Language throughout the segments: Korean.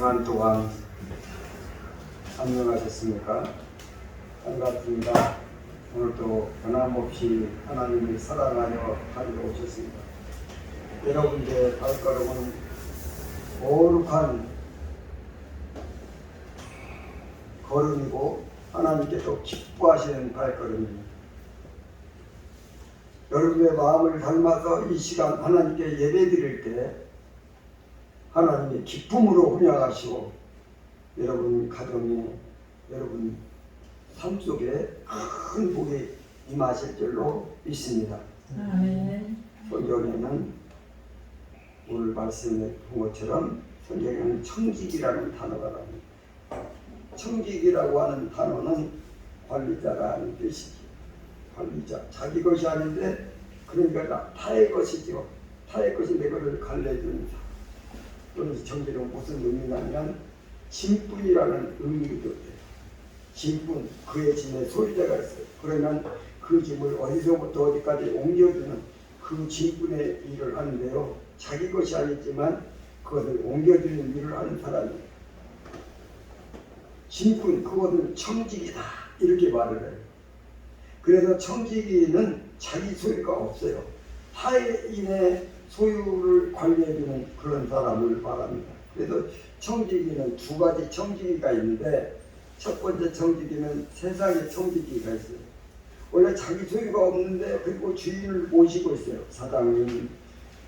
주간 동안 안녕하셨습니까? 반갑습니다. 오늘도 변함없이 하나님을 사랑하여 가져오셨습니다. 여러분의 발걸음은 거룩한 걸음이고 하나님께서 기뻐하시는 발걸음입니다. 여러분의 마음을 닮아서 이 시간 하나님께 예배드릴 때 하나님의 기쁨으로 훈양하시고 여러분 가정에 여러분 삶 속에 큰 복이 임하실 줄로 믿습니다. 아멘. 성경에는 오늘 말씀해 본 것처럼 성경에는 청직이라는 단어가 나옵니다. 청직이라고 하는 단어는 관리자라는 뜻이지. 관리자, 자기 것이 아닌데 그러니까 타의 것이죠. 타의 것이 내 것을 갈래주는 사람. 또는 정기는 무슨 의미냐면 짐꾼이라는 의미도 돼요. 짐꾼, 그의 짐에 소유자가 있어요. 그러면 그 짐을 어디서부터 어디까지 옮겨주는 그 짐꾼의 일을 하는데요. 자기 것이 아니지만 그것을 옮겨주는 일을 하는 사람이에요. 짐꾼, 그것은 청직이다 이렇게 말을 해요. 그래서 청지기는 자기 소유가 없어요. 타인의 소유를 관리해주는 그런 사람을 말합니다. 그래서 청지기는 두 가지 청지기가 있는데 첫 번째 청지기는 세상의 청지기가 있어요. 원래 자기 소유가 없는데 그리고 주인을 모시고 있어요. 사장님,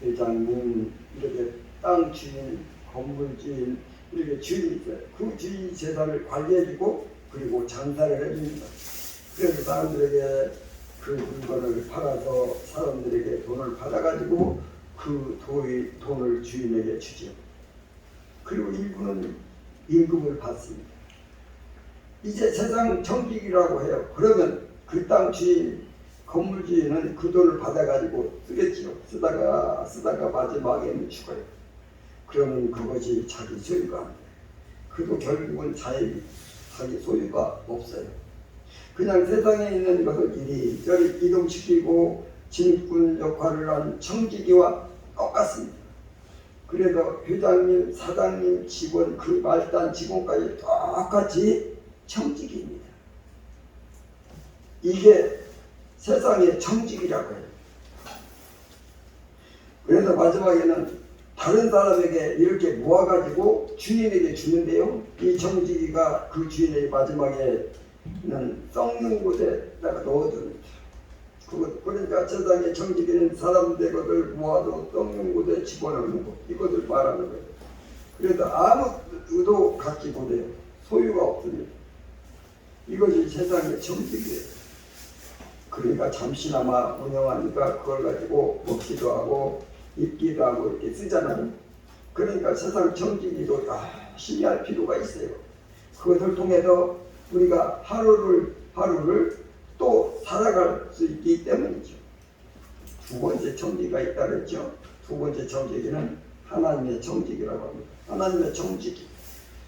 회장님, 이렇게 땅 주인, 건물 주인, 이렇게 주인이 있어요. 그 주인이 재산을 관리해주고 그리고 장사를 해줍니다. 그래서 사람들에게 그 물건을 팔아서 사람들에게 돈을 받아가지고 그 돈을 주인에게 주죠. 그리고 일부는 임금을 받습니다. 이제 세상 청직이라고 해요. 그러면 그 땅 주인, 건물 주인은 그 돈을 받아가지고 쓰겠지요. 쓰다가 마지막에는 죽어요. 그러면 그것이 자기 소유가 아니에요. 그도 결국은 자기 소유가 없어요. 그냥 세상에 있는 것을 이리저리 이동시키고 짐꾼 역할을 하는 청지기와 똑같습니다. 그래서 회장님, 사장님, 직원, 그 말단 직원까지 똑같이 청지기입니다. 이게 세상의 청지기라고 해요. 그래서 마지막에는 다른 사람에게 이렇게 모아가지고 주인에게 주는데요. 이 청지기가 그 주인에게 마지막에 썩는 곳에다가 넣어줍니다. 그러니까 세상에 청지기는 사람들 것을 모아도 썩는 곳에 집어넣는 것, 이것을 말하는 거예요. 그래서 아무 의도 갖지 못해요. 소유가 없습니다. 이것이 세상의 청지기예요. 그러니까 잠시나마 운영하니까 그걸 가지고 먹기도 하고 입기도 하고 이렇게 쓰잖아요. 그러니까 세상 청지기도 열심히 할 필요가 있어요. 그것을 통해서 우리가 하루를 또 살아갈 수 있기 때문이죠. 두 번째 청지기가 있다 그랬죠. 두 번째 청지기는 하나님의 청지기라고 합니다. 하나님의 청지기.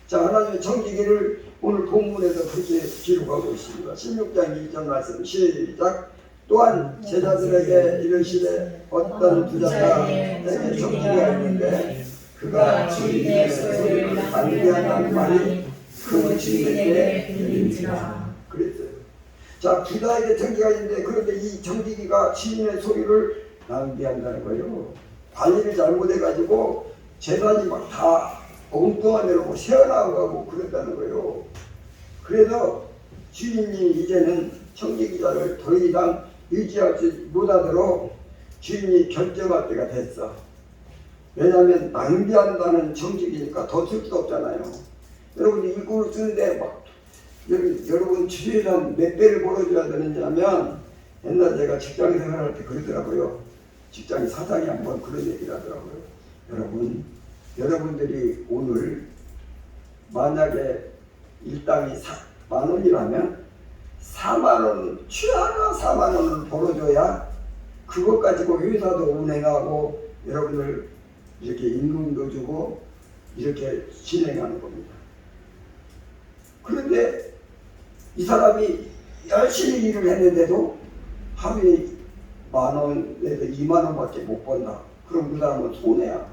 자, 하나님의 청지기를 오늘 본문에서 그렇게 기록하고 있습니다. 16장 2절 말씀 시작. 또한 제자들에게 이르시되 어떤 부자가 내게 청지기가 있는데 그가 주인의 소유를 낭비한다는 말이 그 주인에게 들린지라 그랬어요. 자, 부자에게 청지기가 있는데 그런데 이 청지기가 주인의 소유를 낭비한다는 거예요. 관리를 잘못해가지고 재산이 막 다 엉뚱한 데로 뭐 새어나가고 그랬다는 거예요. 그래서 주인이 이제는 청지기자를 더 이상 유지하지 못하도록 주인이 결정할 때가 됐어. 왜냐하면 낭비한다는 청지기니까 더 쓸 수 없잖아요. 여러분 일꾼을 쓰는데 막 여러분 주일한 몇 배를 벌어줘야 되느냐면 옛날 제가 직장 생활할 때 그러더라고요. 직장 사장이 한번 그런 얘기를 하더라고요. 여러분들이 오늘 만약에 일당이 10,000원이라면 40,000원, 취하나 40,000원을 벌어줘야 그것 가지고 회사도 운행하고 여러분들 이렇게 임금도 주고 이렇게 진행하는 겁니다. 그런데 이 사람이 열심히 일을 했는데도 하루에 10,000원에서 20,000원밖에 못 번다. 그럼 그 사람은 손해야.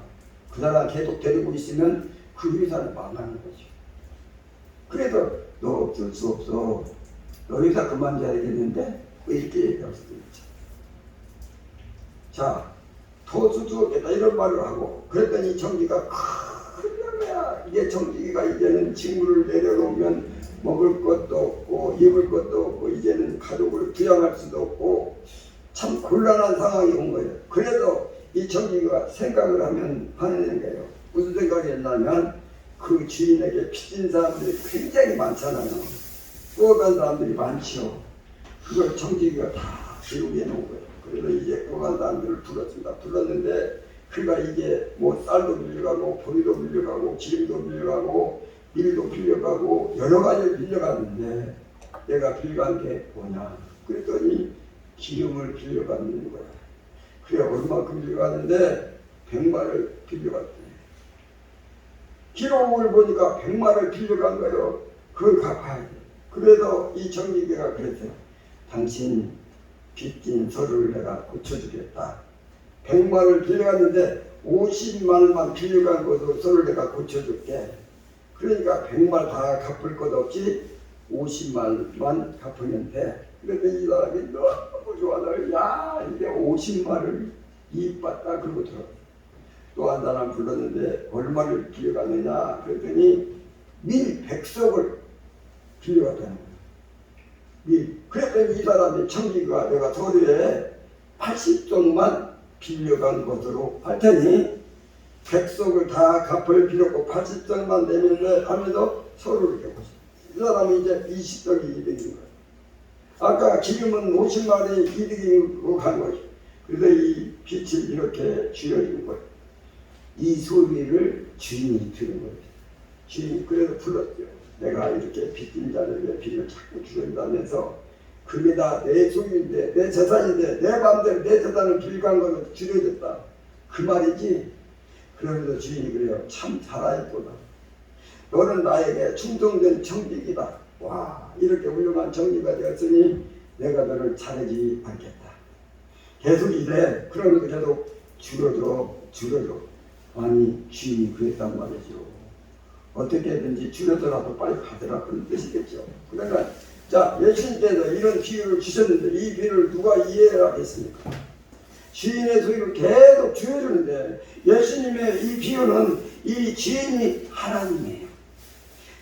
그 사람 계속 데리고 있으면 그 회사는 망하는 거죠. 그래도 너 어쩔 수 없어. 너 회사 그만둬야겠는데 왜 이렇게 얘기할 수도 있죠. 자, 토수주겠다 이런 말을 하고 그랬더니 정기가 큰일 거야. 이게 정기가 이제는 직무를 내려놓으면 먹을 것도 없고 입을 것도 없고 이제는 가족을 부양할 수도 없고 참 곤란한 상황이 온 거예요. 그래도 이 정기가 생각을 하면 하는 거예요. 무슨 생각이 했냐면 그 주인에게 빚진 사람들이 굉장히 많잖아요. 꾸어간 사람들이 많죠. 그걸 정기가 다 기록해 놓은 거예요. 그래서 이제 꾸어간 사람들을 불렀습니다. 불렀는데 그가 이게 뭐 쌀도 빌려가고 보리도 빌려가고 기름도 빌려가고 밀도 빌려가고 여러 가지를 빌려갔는데 내가 빌려간 게 뭐냐 그랬더니 기름을 빌려갔는 거야. 그래 얼마큼 빌려갔는데 100마를 빌려갔더니 기록을 보니까 100마를 빌려간 거예요. 그걸 갚아야 돼. 그래서 이 정기계가 그랬어요. 당신 빚진 서류를 내가 고쳐주겠다. 100마를 빌려갔는데 50마만 빌려간 것으로 서류를 내가 고쳐줄게. 그러니까 100말 다 갚을 것 없이 50말만 갚으면 돼. 그랬더니 이 사람이 너무 좋아서 야 이제 50말을 이익받다 그러고 들어. 또 한 사람 불렀는데 얼마를 빌려갔느냐 그랬더니 밀 100석을 빌려갔다는 거예요. 밀. 그랬더니 이 사람이 청기가 내가 서류에 80석만 빌려간 것으로 할 테니 100석을 다 갚을 필요 없고 80석만 내면 하면서 서류를 줬어요. 이 사람은 이제 20석이 이득인 거예요. 아까 기름은 50마리 이득으로 간 거죠. 그래서 이 빚을 이렇게 줄여준 거예요. 이 소리를 주인이 들은 거예요. 주인이 그래서 불렀죠. 내가 이렇게 빚진 자에게 빚을 자꾸 줄인다면서 그게 다 내 소유인데 내 재산인데 내 마음대로 내 재산을 빌려간 거는 줄여줬다. 그 말이지. 그러면서 주인이 그래요. 참 잘하였구나. 너는 나에게 충성된 청직이다. 와 이렇게 훌륭한 청지가 되었으니 내가 너를 자르지 않겠다. 계속 이래. 그러면서 계속 줄여줘. 아니 주인이 그랬단 말이죠. 어떻게든지 줄여서라도 빨리 가더라 그런 뜻이겠죠. 그러니까 자 예수님께서 이런 비유를 주셨는데 이 비유를 누가 이해하겠습니까? 주인의 소유를 계속 줄여주는데 예수님의 이 비유는 이 주인이 하나님이에요.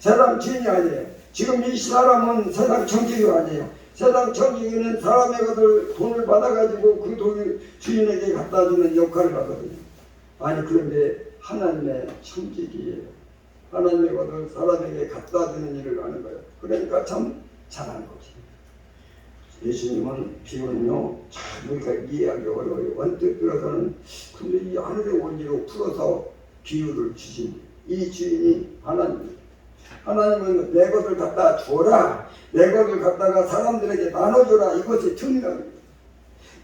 세상 주인이 아니에요. 지금 이 사람은 세상 정직이가 아니에요. 세상 정직이는 사람의 것을 돈을 받아가지고 그 돈을 주인에게 갖다 주는 역할을 하거든요. 아니 그런데 하나님의 청직이에요. 하나님의 것을 사람에게 갖다 주는 일을 하는 거예요. 그러니까 참 잘하는 거지. 예수님은 비유는요, 잘 우리가 이해하기 어려워요. 언뜻 들어서는 근데 이 하늘의 원리로 풀어서 비유를 주신 이 주인이 하나님입니다. 하나님은 내 것을 갖다 주어라. 내 것을 갖다가 사람들에게 나눠줘라. 이것이 특명입니다.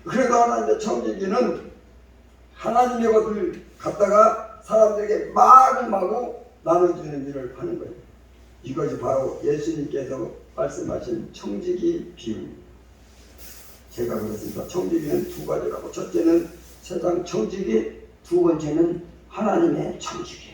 그래도 하나님의 청지기는 하나님의 것을 갖다가 사람들에게 마구마구 나눠주는 일을 하는 거예요. 이것이 바로 예수님께서 말씀하신 청지기 비유입니다. 제가 그렇습니다. 청지기는 두 가지라고. 첫째는 세상 청지기, 두 번째는 하나님의 청지기.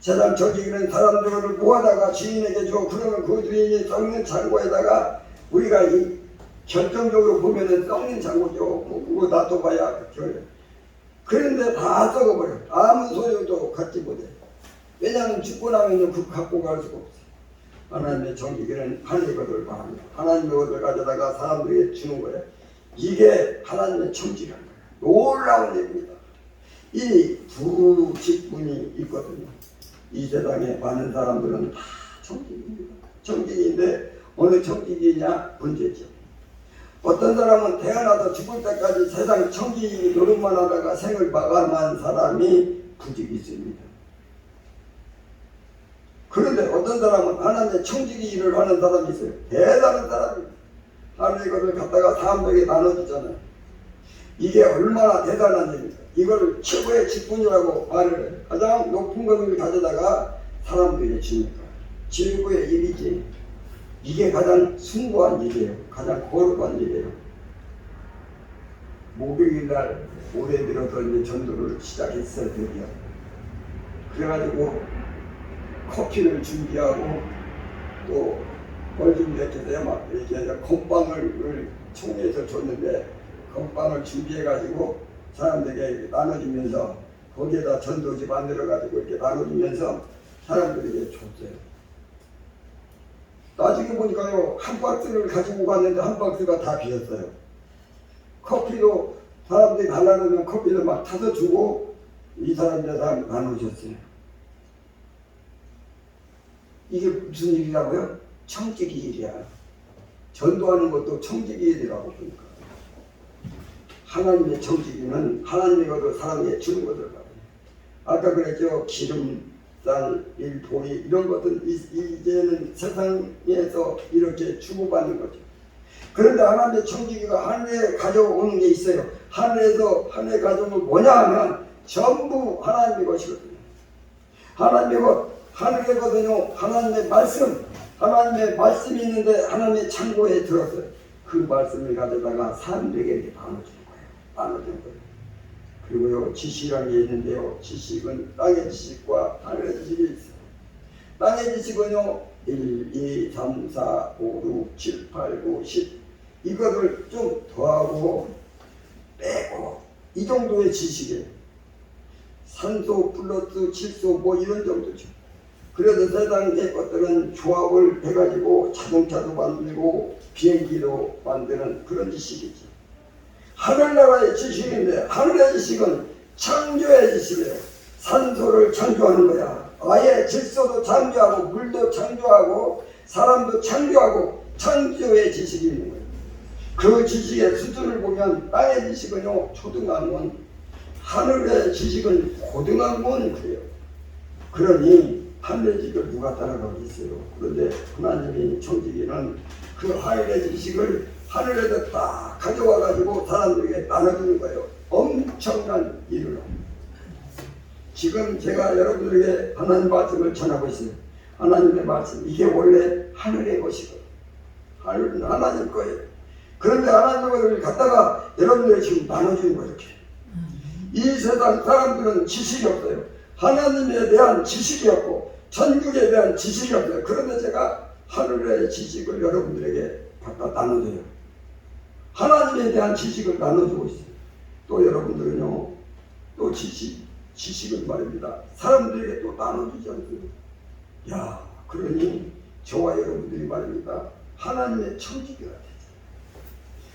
세상 청지기는 사람들을 모아다가 주인에게 줘. 그러면 그 주인이 썩는 창고에다가 우리가 이 결정적으로 보면은 썩는 창고죠. 그거 놔둬봐야 그런데 다 썩어버려. 아무 소용도 갖지 못해. 왜냐하면 죽고 나면 그거 갖고 갈 수가 없어. 하나님의 청지기는 하나님의 것을 바랍니다. 하나님의 것을 가져다가 사람들에게 주는 거예요. 이게 하나님의 청지기라는 거예요. 놀라운 얘기입니다. 이 두 직분이 있거든요. 이 세상에 많은 사람들은 다 청지기입니다. 청지기인데 어느 청지기냐 문제죠. 어떤 사람은 태어나서 죽을 때까지 세상 청지기 노릇만 하다가 생을 마감한 사람이 부직이 있습니다. 그런데 어떤 사람은 하나님의 청지기 일을 하는 사람이 있어요. 대단한 사람입니다. 하나님의 것을 갖다가 사람들에게 나눠주잖아요. 이게 얼마나 대단한 일입니까? 이걸 최고의 직분이라고 말을 해요. 가장 높은 것을 가져다가 사람들에게 주니까 최고의 일이지. 이게 가장 숭고한 일이에요. 가장 거룩한 일이에요. 목요일날 올해 들어서 이제 전도를 시작했어요. 드디어. 그래가지고 커피를 준비하고 또 뭘 준비했겠어요? 막 이렇게 건빵을 총회에서 줬는데 건빵을 준비해가지고 사람들에게 나눠주면서 거기에다 전도지 만들어가지고 이렇게 나눠주면서 사람들에게 줬어요. 나중에 보니까요, 한 박스를 가지고 갔는데 한 박스가 다 비었어요. 커피도 사람들이 달라는 커피를 막 타서 주고 이 사람들 다 나눠줬어요. 이게 무슨 일이라고요? 청지기 일이야. 전도하는 것도 청지기 일이라고 보니까. 하나님의 청지기는 하나님이 거도 사람에게 주는 것을 말해요. 아까 그랬죠. 기름, 쌀, 밀, 보리 이런 것은 이제는 세상에서 이렇게 주고받는 거죠. 그런데 하나님의 청지기가 하늘에 가져오는 게 있어요. 하늘에서 하늘에 가져오는 건 뭐냐 하면 전부 하나님의 것이거든요. 하나님의 것, 하늘이거든요. 하나님의 말씀, 하나님의 말씀이 있는데 하나님의 창고에 들었어요. 그 말씀을 가져다가 사람들에게 이렇게 나눠주는 거예요. 나눠주는 거예요. 그리고요, 지식이라는 게 있는데요. 지식은 땅의 지식과 하늘의 지식이 있어요. 땅의 지식은요, 1, 2, 3, 4, 5, 6, 7, 8, 9, 10 이것을 좀 더하고 빼고 이 정도의 지식이에요. 산소 플러스 칠소 뭐 이런 정도죠. 그래서 세상의 것들은 조합을 해가지고 자동차도 만들고 비행기도 만드는 그런 지식이죠. 하늘나라의 지식인데 하늘의 지식은 창조의 지식이에요. 산소를 창조하는 거야. 아예 질소도 창조하고 물도 창조하고 사람도 창조하고 창조의 지식이 있는 거예요. 그 지식의 수준을 보면 땅의 지식은요 초등학문, 하늘의 지식은 고등학문 그래요. 그러니 하늘의 지식을 누가 따라가겠어요. 그런데 하나님이 청지기는 그 하늘의 지식을 하늘에서 딱 가져와 가지고 사람들에게 나눠주는 거예요. 엄청난 일을 합니다. 지금 제가 여러분들에게 하나님 말씀을 전하고 있어요. 하나님의 말씀 이게 원래 하늘의 것이거든요. 하나님 거예요. 그런데 하나님의 것을 갖다가 여러분들에게 지금 나눠주는 거예요. 이렇게. 이 세상 사람들은 지식이 없어요. 하나님에 대한 지식이 없고 천국에 대한 지식이 없어요. 그런데 제가 하늘의 지식을 여러분들에게 갖다 나눠줘요. 하나님에 대한 지식을 나눠주고 있어요. 또 여러분들은요, 또 지식을 말입니다. 사람들에게 또 나눠주지 않습니다. 야, 그러니 저와 여러분들이 말입니다. 하나님의 청지기가 되죠.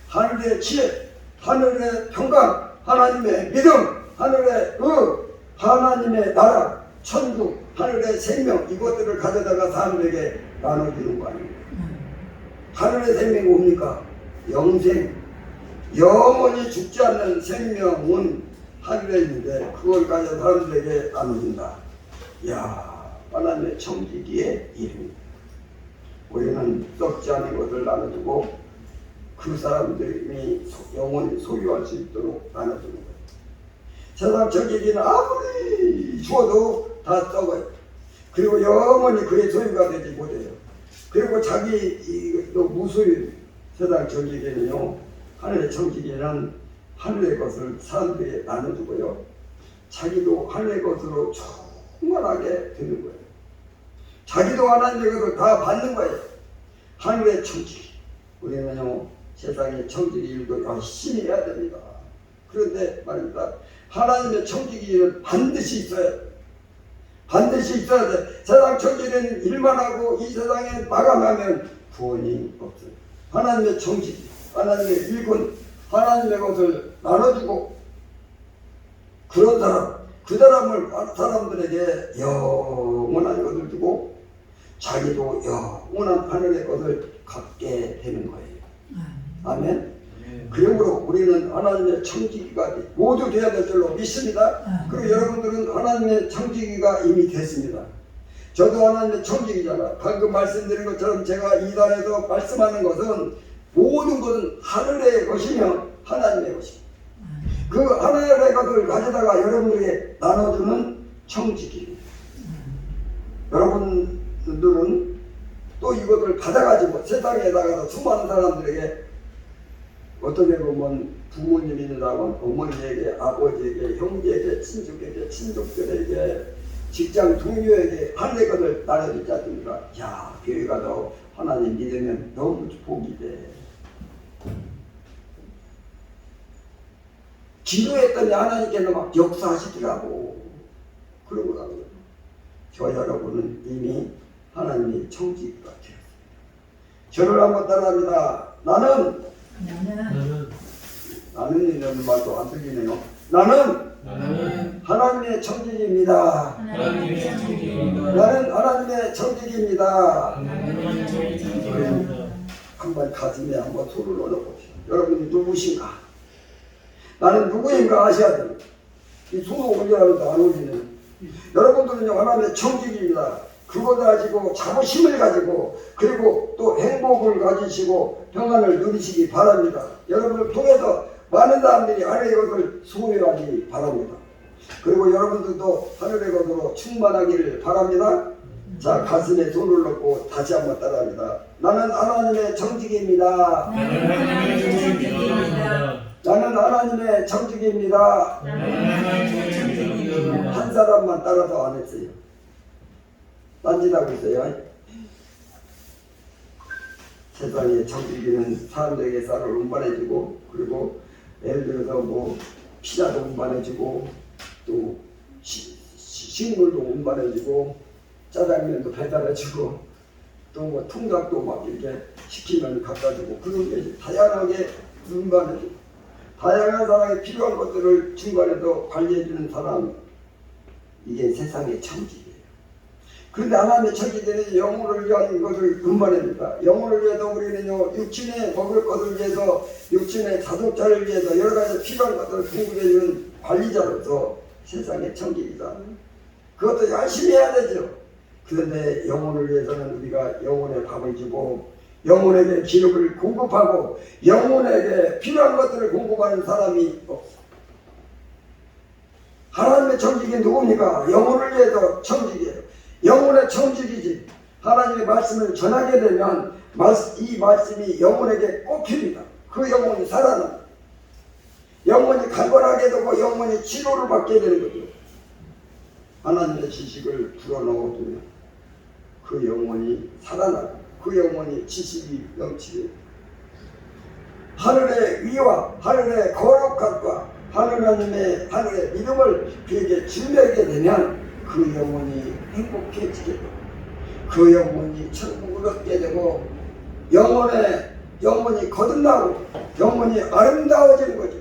하늘의 지혜, 하늘의 평강, 하나님의 믿음, 하늘의 하나님의 나라, 천국, 하늘의 생명 이것들을 가져다가 사람들에게 나눠주는 거 아닙니까? 하늘의 생명이 뭡니까? 영생, 영원히 죽지 않는 생명은 하늘에 있는데 그걸 가져 사람들에게 나눠준다. 이야, 하나님의 청지기의 이름입니다. 우리는 썩지 않은 것을 나눠주고 그 사람들이 영원히 소유할 수 있도록 나눠주는 거예요. 세상 청지기는 아무리 주어도 다 썩어요. 그리고 영원히 그의 소유가 되지 못해요. 그리고 자기 무소유 세상 청지기는요, 하늘의 청지기는 하늘의 것을 사람들에게 나눠주고요, 자기도 하늘의 것으로 충만하게 되는 거예요. 자기도 하나님의 것을 다 받는 거예요. 하늘의 청지기. 우리는요, 세상의 청지기 일도 열심히 해야 됩니다. 그런데 말입니다. 하나님의 청지기는 반드시 있어야 돼. 반드시 있어야 돼. 세상 청지기는 일만 하고 이 세상에 마감하면 구원이 없어요. 하나님의 청지기, 하나님의 일꾼, 하나님의 것을 나눠주고 그런 사람, 그 사람들에게 영원한 것을 주고 자기도 영원한 하늘의 것을 갖게 되는 거예요. 아멘. 그러므로 우리는 하나님의 청지기가 모두 되어야 될 줄로 믿습니다. 그리고 여러분들은 하나님의 청지기가 이미 됐습니다. 저도 하나님의 청지기잖아. 방금 말씀드린 것처럼 제가 이단에서 말씀하는 것은 모든 것은 하늘의 것이며 하나님의 것입니다. 그 하나님의 것을 가져다가 여러분들에게 나눠주는 청지기입니다. 여러분들은 또 이것을 받아가지고 세상에 나가서 수많은 사람들에게 어떻게 보면 부모님이라면 어머니에게, 아버지에게, 형제에게, 친족에게, 친족들에게, 직장 동료에게 하늘의 것을 나눠주지 않습니까? 야, 교회 가서 하나님 믿으면 너무 복이 돼. 기도했더니 하나님께서 막 역사하시더라고. 그러고 나면 저 여러분은 이미 하나님의 청지기가 되었습니다. 저를 한번 따라합니다. 나는 이런 말도 안 들리네요. 나는 하나님의 청지기입니다. 나는 하나님의 청지기입니다. 한번 가슴에 한번 손을 넣어봅시다. 여러분이 누구신가? 나는 누구인가 아셔야 됩니다. 이 손을 올려라도 안 올리는 여러분들은요 하나님의 청지기입니다. 그거 가지고 자부심을 가지고 그리고 또 행복을 가지시고 평안을 누리시기 바랍니다. 여러분을 통해서 많은 사람들이 하늘의 것을 소유하기 바랍니다. 그리고 여러분들도 하늘의 것으로 충만하기를 바랍니다. 자, 가슴에 손을 넣고 다시 한번 따라합니다. 나는 하나님의 청지기입니다. 나는 하나님의 청지기입니다. 한 사람만 따라서 안 했어요. 딴짓하고 있어요. 세상의 청지기는 사람들에게 쌀을 운반해주고 그리고 예를 들어서 뭐 피자도 운반해주고 또 식물도 운반해주고 짜장면도 배달해주고 또 뭐 통닭도 막 이렇게 시키면 갖다주고 그런 게 다양하게 운반해주고 다양한 사람이 필요한 것들을 중간에서 관리해주는 사람, 이게 세상의 청지기예요. 그런데 하나님의 청지기는 영혼을 위한 것을 운반합니다. 영혼을 위해서 우리는요 육신에 먹을 것을 위해서 육신의 자동차를 위해서 여러 가지 필요한 것들을 공급해주는 관리자로서 세상의 청지기다. 그것도 열심히 해야 되죠. 그런데 영혼을 위해서는 우리가 영혼의 밥을 주고 영혼에게 기름을 공급하고 영혼에게 필요한 것들을 공급하는 사람이 없어. 하나님의 청지기는 누굽니까? 영혼을 위해서 청지기예요. 영혼의 청지기지. 하나님의 말씀을 전하게 되면 이 말씀이 영혼에게 꼽힙니다. 그 영혼이 살아납니다. 영혼이 강건하게 되고 영혼이 치료를 받게 되는 거죠. 하나님의 지식을 불어넣어두면 그 영혼이 살아나고 그 영혼이 지식이 넘치게 하늘의 위와 하늘의 거룩함과 하나님의 하늘의 믿음을 그에게 지내게 되면 그 영혼이 행복해지게 되고 그 영혼이 천국을 얻게 되고 영혼이 거듭나고 영혼이 아름다워지는 거죠.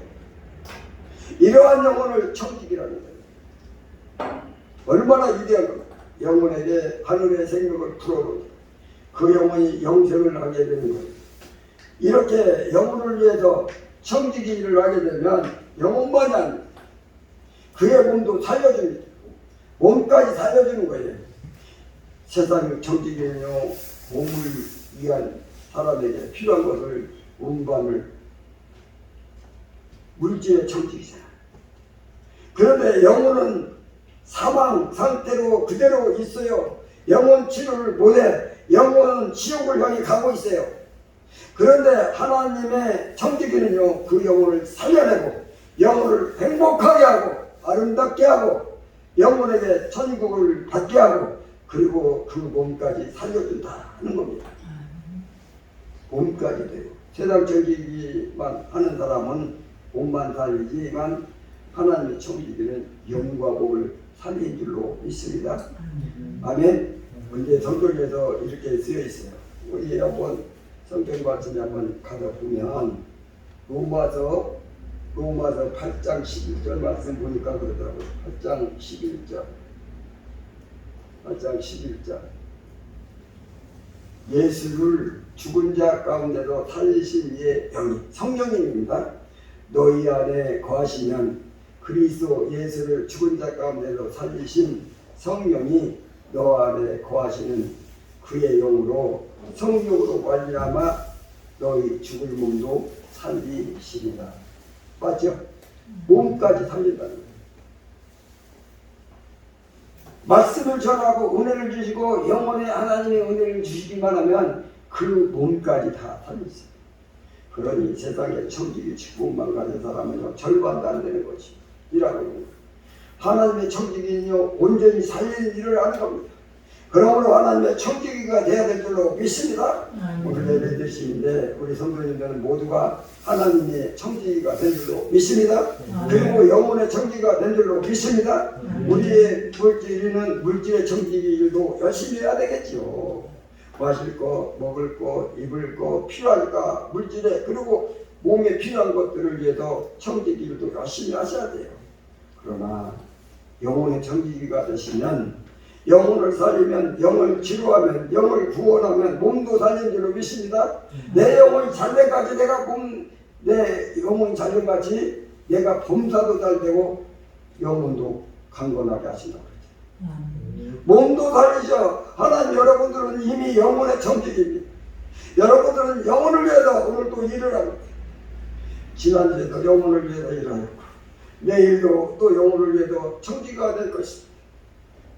이러한 영혼을 청지기라는 거예요. 얼마나 위대한 겁니까? 영혼에게 하늘의 생명을 불어넣고 그 영혼이 영생을 하게 되는 거예요. 이렇게 영혼을 위해서 청지기를 하게 되면 영혼만이 아닙니다. 그의 몸도 살려줍니다. 몸까지 살려주는 거예요. 세상의 청지기는요 몸을 위한 사람에게 필요한 것을 운반을 물질의 청지기잖아요. 그런데 영혼은 사망 상태로 그대로 있어요. 영혼 치료를 못해. 영혼은 지옥을 향해 가고 있어요. 그런데 하나님의 청지기는요 그 영혼을 살려내고 영혼을 행복하게 하고 아름답게 하고 영혼에게 천국을 받게 하고 그리고 그 몸까지 살려준다는 겁니다. 몸까지 돼요. 세상 청지기만 하는 사람은 몸만 살리지만 하나님의 청지기는 영과 몸을 살린 줄로 믿습니다. 아멘. 이제 성경에서 이렇게 쓰여 있어요. 우리 한번 성경 말씀에 한번 가서 보면 로마서 8장 11절 말씀 보니까 그러더라고요. 8장 11절. 예수를 죽은 자 가운데서 살리신 이의 영이 성령님입니다. 너희 안에 거하시면 그리스도 예수를 죽은 자 가운데서 살리신 성령이 너 안에 거하시는 그의 영으로 성령으로 말미암아 너희 죽을 몸도 살리시리라. 맞죠? 몸까지 살린다는 거예요. 말씀을 전하고 은혜를 주시고 영혼에 하나님의 은혜를 주시기만 하면 그 몸까지 다 살리세요. 그러니 세상에 청지기 직분만 가진 사람은요 절반도 안 되는 것이 이라고 합니다. 하나님의 청지기는요 온전히 살리는 일을 하는 겁니다. 그러므로 하나님의 청지기가 되어야 될 줄로 믿습니다. 오늘 예배 드시는데 우리 성도님들은 모두가 하나님의 청지기가 된 줄로 믿습니다. 그리고 영혼의 청지기가 된 줄로 믿습니다. 우리의 물질은 물질의 청지기 일도 열심히 해야 되겠죠. 마실 거, 먹을 거, 입을 거, 필요하니까 물질에 그리고 몸에 필요한 것들을 위해서 청지기 일도 열심히 하셔야 돼요. 그러나 영혼의 청지기가 되시면 영혼을 살리면, 영을 치료하면, 영을 구원하면 몸도 살린 줄로 믿습니다. 내 영혼이 잘된같이 내 영혼이 잘된같이 내가 범사도 잘되고 영혼도 강건하게 하신다고 그러죠. 몸도 살리셔. 하나님 여러분들은 이미 영혼의 청지기입니다. 여러분들은 영혼을 위해서 오늘 또 일을 합니다. 지난주에도 영혼을 위해서 일하였고 내일도 또 영혼을 위해서 청지기가 될 것입니다.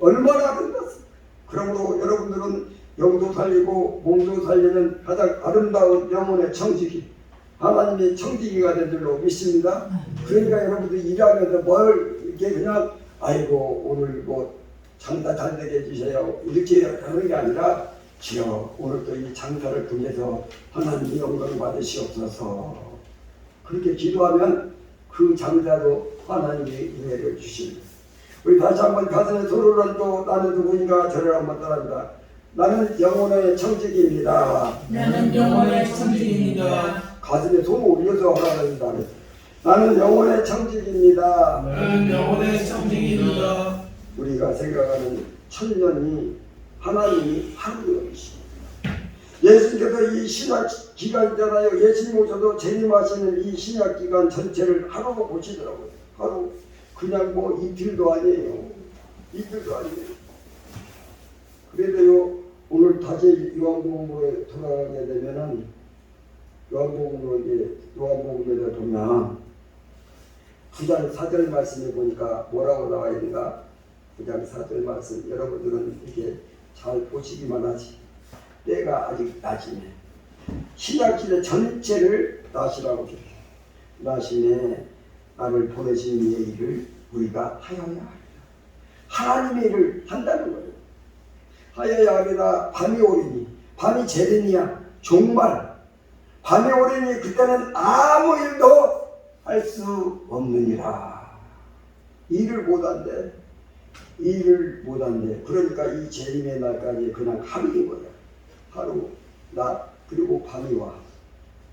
얼마나 아름답습니까? 그러므로 여러분들은 영도 살리고 몸도 살리는 가장 아름다운 영혼의 청지기, 하나님의 청지기가 된 줄로 믿습니다. 그러니까 여러분들이 일하면서 뭘 이렇게 그냥 아이고 오늘 뭐 장사 잘 되게 해주세요 이렇게 하는 게 아니라 주여 오늘도 이 장사를 통해서 하나님 영광 받으시옵소서 그렇게 기도하면 그 장사도 하나님이 은혜를 주십니다. 우리 다시 한번 가슴에 손을 얹고 나는 누구인가 저를 한번 따라합니다. 나는 영혼의 청지기입니다. 나는 영혼의 청지기입니다. 가슴에 손을 올려서 하라 합니다. 나는 영혼의 청지기입니다. 나는 영혼의 청지기입니다. 우리가 생각하는 천년이 하나님이 하루이십니다. 예수님께서 이 신약 기간이잖아요. 예수님 오셔도 재림하시는 이 신약 기간 전체를 하루로 보시더라고요. 하루. 그냥 뭐 이틀도 아니에요. 이틀도 아니에요. 그래도요, 오늘 다시 요한복음으로 돌아가게 되면은, 요한복음에 보면, 9장 4절 말씀에 보니까 뭐라고 나와 있는가? 9장 4절 말씀, 여러분들은 이렇게 잘 보시기만 하지. 때가 아직 낮이네. 신약시대 전체를 나시라고 해요. 나시네. 나를 보내신 이의 일을 우리가 하여야 하리라. 하나님의 일을 한다는 거예요. 하여야 하리라. 밤이 오리니 밤이 제대니야 종말 밤이 오리니 그때는 아무 일도 할 수 없느니라. 일을 못한대. 일을 못한대. 그러니까 이 재림의 날까지 그냥 하루인 거야. 하루, 낮, 그리고 밤이 와.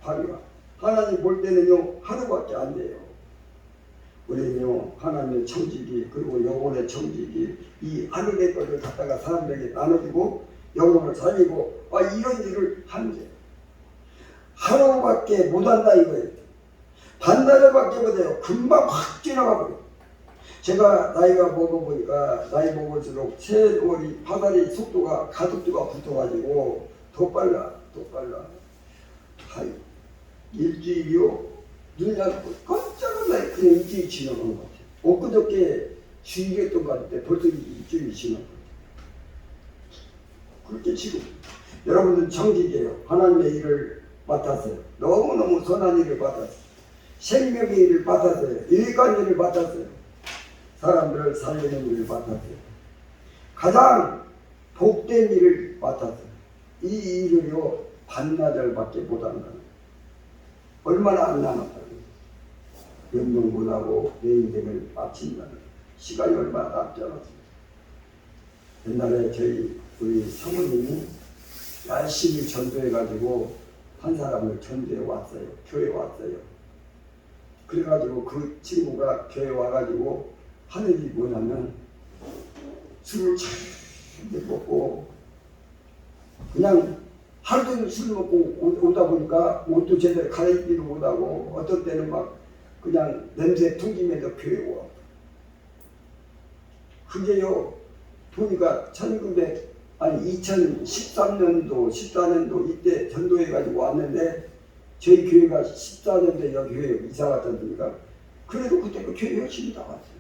밤이 와. 하나님 볼 때는요 하루밖에 안 돼요. 우리는요 하나님의 청지기 그리고 영혼의 청지기 이 하늘의 것을 갖다가 사람들에게 나눠주고 영혼을 살리고 이런 일을 하는 거예요. 하루밖에 못한다 이거예요. 반나절밖에 못해요. 금방 확 지나가 버려요. 제가 나이가 먹어보니까 나이 먹을수록 세월이 파다리 속도가 가속도가 붙어가지고 더 빨라. 일주일이요. 눈이 감고 깜짝 놀라요. 그냥 일주일이 지나간 것 같아요. 엊그저께 주일이었던 것 같은데 벌써 일주일이 지나간 것 같아요. 그렇게 지금 여러분들 청지기예요. 하나님의 일을 맡았어요. 너무너무 선한 일을 맡았어요. 생명의 일을 맡았어요. 일간 일을 맡았어요. 사람들을 살리는 일을 맡았어요. 가장 복된 일을 맡았어요. 이 일을요 반나절밖에 못한다는 거예요. 얼마나 안 남았다는 연명 못하고 내 인생을 마친다는 시간이 얼마나 남지 않았습니다. 옛날에 우리 성우님이 열심히 전도해가지고 한 사람을 전도해 왔어요. 교회 왔어요. 그래가지고 그 친구가 교회 와가지고 하는 일이 뭐냐면 술을 잘 먹고 그냥 하루 종일 술 먹고 오다 보니까 옷도 제대로 갈아입지도 못하고 어떤 때는 막 그냥 냄새 풍기면서 교회 와. 그게요 보니까 2013년도 14년도 이때 전도해가지고 왔는데 저희 교회가 14년도에 여기 교회 이사 왔지 않습니까? 그래도 그때 그 교회 열심히 나왔어요.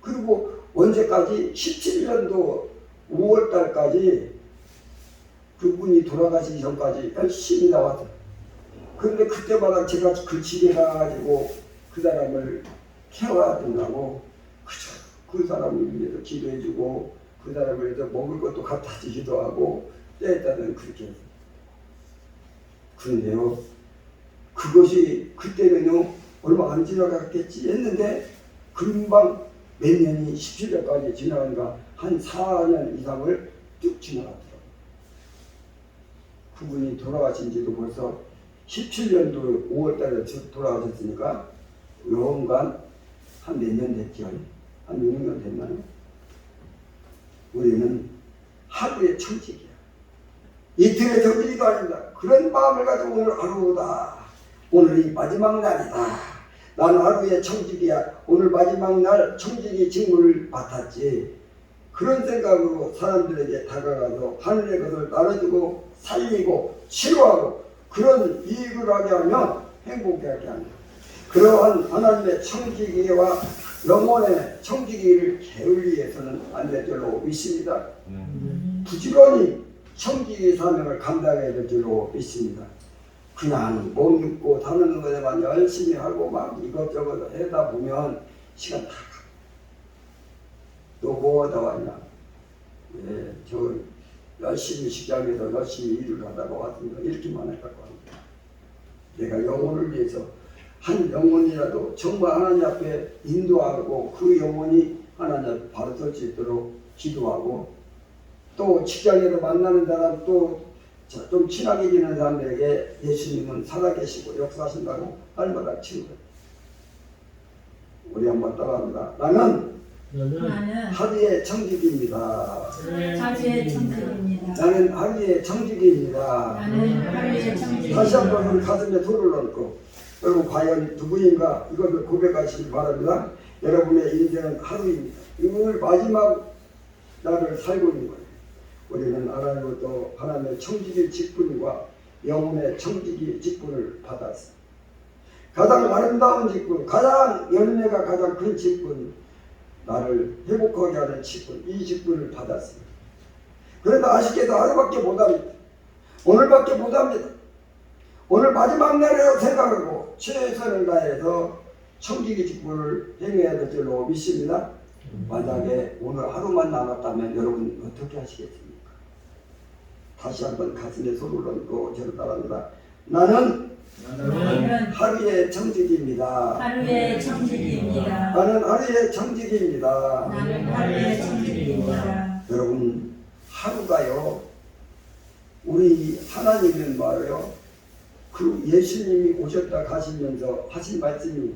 그리고 언제까지 17년도 5월달까지 그분이 돌아가시기 전까지 열심히 나왔어요. 그런데 그때마다 제가 그 집에 가가지고 그 사람을 케어해야 된다고 그저 그 사람을 위해서 기도해주고 그 사람을 위해서 먹을 것도 갖다 주기도 하고 때에 따라서는 그렇게 해서 그런데요 그것이 그때는요 얼마 안 지나갔겠지 했는데 금방 몇 년이 17년까지 지나가니까 한 4년 이상을 쭉 지나갔더라고요. 그분이 돌아가신 지도 벌써 17년도 5월달에 돌아가셨으니까 여간한 몇 년 됐죠? 한 6년 됐나요? 우리는 하루의 청직이야. 이틀의 정직이도 아닙니다. 그런 마음을 가지고 오늘 하루다. 오늘이 마지막 날이다. 나는 하루의 청직이야. 오늘 마지막 날 청직이 직무를 맡았지. 그런 생각으로 사람들에게 다가가서 하늘의 것을 나눠주고 살리고 치료하고 그런 이익을 하게 하면 행복하게 합니다. 그러한 하나님의 청지기와 영혼의 청지기를 게을리해서는 안 될 줄로 믿습니다. 부지런히 청지기 사명을 감당해야 될 줄로 믿습니다. 그냥 못 눕고 사는 것에만 열심히 하고 막 이것저것 하다 보면 시간 다 가. 너 뭐하다 왔냐? 예, 저 열심히 직장에서 열심히 일을 하다가 왔습니다. 이렇게만 했다고 합니다. 내가 영혼을 위해서 한 영혼이라도 정말 하나님 앞에 인도하고 그 영혼이 하나님 앞에 바로 설 수 있도록 기도하고 또 직장에서 만나는 사람 또 좀 친하게 지내는 사람들에게 예수님은 살아계시고 역사하신다고 날마다 치는 거예요. 우리 한번 따라합니다. 나는 하루의 청지기입니다. 하루의 청지기입니다. 나는 하루의 청지기입니다. 나는 하루의 청지기입니다. 다시 한번 우리 가슴에 손을 얹고 여러분 과연 누구인가 이것을 고백하시기 바랍니다. 여러분의 인생은 하루입니다. 오늘 마지막 날을 살고 있는 거예요. 우리는 하나님으로부터 하나님의 청지기 직분과 영혼의 청지기 직분을 받았습니다. 가장 아름다운 직분, 가장 열매가 가장 큰 직분, 나를 회복하게 하는 직분, 이 직분을 받았습니다. 그런데 아쉽게도 하루밖에 못합니다. 오늘밖에 못합니다. 오늘 마지막 날이라고 생각하고 최선을 다해서 청지기 직분을 행해야 될 줄로 믿습니다. 만약에 오늘 하루만 남았다면 여러분 어떻게 하시겠습니까? 다시 한번 가슴에 손을 얹고 저를 따라합니다. 나는 하루의 청지기입니다. 하루의 청지기입니다. 나는 하루의 청지기입니다. 나는 하루의 청지기입니다. 여러분 하루가요 우리 하나님은 말이요 그 예수님이 오셨다 가시면서 하신 말씀이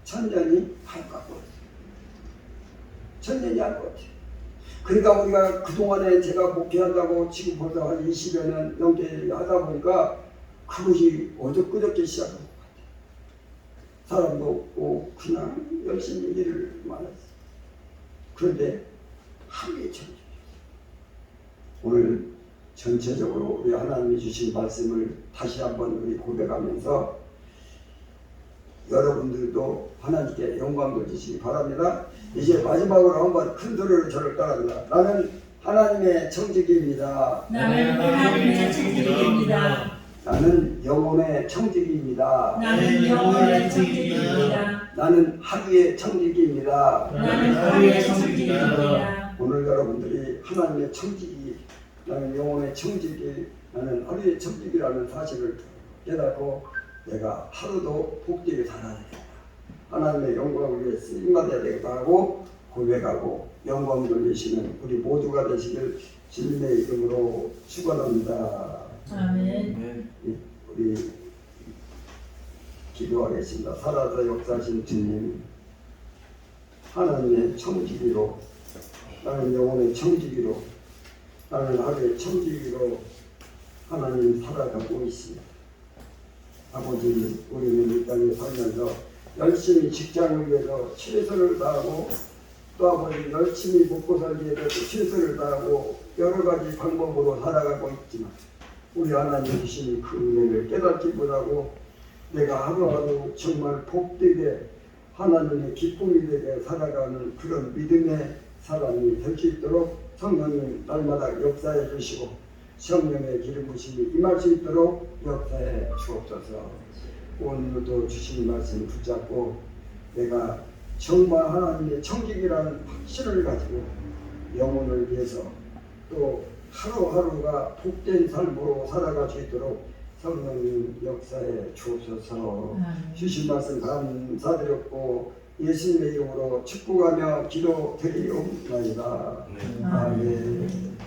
천년이 할 것 같아요. 천년이 할 것 같아요. 그러니까 우리가 그동안에 제가 목회한다고 지금 벌써 한 20여 년 넘게 하다 보니까 그것이 어저그저께 시작한 것 같아요. 사람도 없고 그냥 열심히 일을 많이 했어요. 그런데 하루의 청지기 오늘 전체적으로 우리 하나님이 주신 말씀을 다시 한번 우리 고백하면서 여러분들도 하나님께 영광을 주시기 바랍니다. 이제 마지막으로 한번 큰 소리로 저를 따라합니다. 나는 하나님의 청지기입니다. 나는 하나님의 청지기입니다. 나는 영혼의 청지기입니다. 나는 영혼의 청지기입니다. 나는 하루의 청지기입니다. 나는 하루의 청지기입니다. 오늘 여러분들이 하나님의 청지기, 나는 영혼의 청지기, 나는 하루의 청지기라는 사실을 깨닫고 내가 하루도 복되게 살아야 된다. 하나님의 영광을 위해 쓰임받아야 되겠다 하고 고백하고 영광 돌리시는 우리 모두가 되시길 주님의 이름으로 축원합니다. 아멘. 우리 기도하겠습니다. 살아서 역사하신 주님, 하나님의 청지기로, 나는 영혼의 청지기로, 나는 하루의 청지기로 하나님 살아가고 있습니다. 아버지, 우리는 이 땅에 살면서 열심히 직장을 위해서 최선을 다하고 또 아버지 열심히 먹고 살기 위해서 최선을 다하고 여러 가지 방법으로 살아가고 있지만 우리 하나님 주신 그 은혜를 깨닫지 못하고 내가 하루하루 정말 복되게 하나님의 기쁨이 되게 살아가는 그런 믿음의 사람이 될 수 있도록 성령님 날마다 역사해 주시고 성령의 기름 부심이 임할 수 있도록 역사해 주옵소서. 오늘도 주신 말씀 붙잡고 내가 정말 하나님의 청직이라는 확신을 가지고 영혼을 위해서 또 하루하루가 복된 삶으로 살아갈 수 있도록 성령님 역사에 주옵소서. 주신 말씀 감사드렸고 예수님의 이름으로 축복하며 기도드리옵나이다. 아멘.